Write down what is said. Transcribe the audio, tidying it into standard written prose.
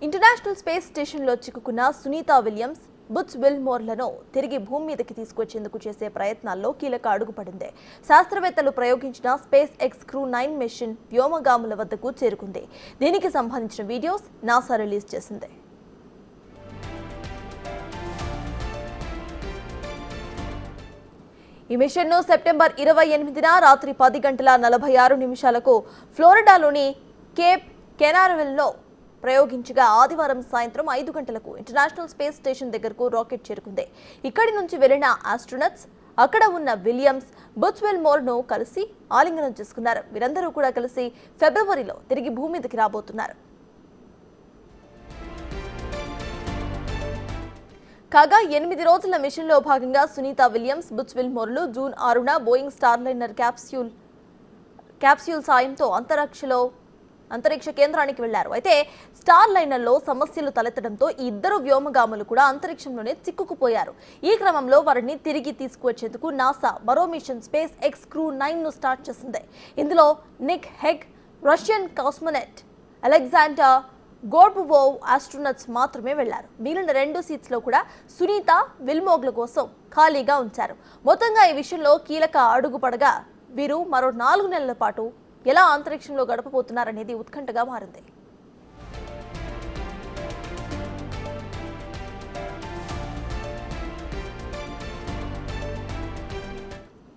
International space స్టేషన్లో చిక్కుకున్న Sunitha Williams, Butch విల్మోర్లను తిరిగి భూమి మీదకి తీసుకొచ్చేందుకు చేసే ప్రయత్నాల్లో కీలక అడుగుపడింది. శాస్త్రవేత్తలు ప్రయోగించిన స్పేస్ ఎక్స్ క్రూ 9 మిషన్ వ్యోమగాముల వద్దకు చేరుకుంది. దీనికి సంబంధించిన వీడియోస్ నాసా రిలీజ్ చేసింది. ఈ మిషన్ను సెప్టెంబర్ 28న రాత్రి 10:46 ఫ్లోరిడాలోని కేప్ కెనారవెల్లో ప్రయోగించగా ఆదివారం సాయంత్రం 5 గంటలకు ఇంటర్నేషనల్ స్పేస్ స్టేషన్ దగ్గరకు రాకెట్ చేరుకుంది. ఇక్కడి నుంచి వెళ్లిన ఆస్ట్రోనట్స్ అక్కడ ఉన్న విలియమ్స్, బుచ్ విల్మోర్ను కలిసి ఆలింగనం చేసుకున్నారు. వీరందరూ కూడా కలిసి ఫిబ్రవరిలో తిరిగి భూమి మీదకి రాబోతున్నారు. కాగా 8 రోజుల మిషన్లో భాగంగా సునీత విలియమ్స్, బుచ్ విల్మోర్లు జూన్ 6న బోయింగ్ స్టార్లైనర్ క్యాప్స్యూల్ సాయంతో అంతరిక్ష కేంద్రానికి వెళ్లారు. అయితే స్టార్లైనర్లో సమస్యలు తలెత్తడంతో ఈ ఇద్దరు వ్యోమగాములు కూడా అంతరిక్షంలోనే చిక్కుకుపోయారు. ఈ క్రమంలో వారిని తిరిగి తీసుకువచ్చేందుకు నాసా మరో మిషన్ స్పేస్ ఎక్స్ క్రూ 9ను స్టార్ట్ చేసింది. ఇందులో Nick Hague, Russian cosmonaut Alexander Gorbunov astronauts మాత్రమే వెళ్లారు. మిగిలిన 2 సీట్స్లో కూడా సునీత, విల్మోర్ల కోసం ఖాళీగా ఉంచారు. మొత్తంగా ఈ విషయంలో కీలక అడుగుపడగా వీరు మరో 4 నెలల పాటు ఎలా అంతరిక్షంలో గడపబోతున్నారనేది ఉత్కంఠగా మారింది.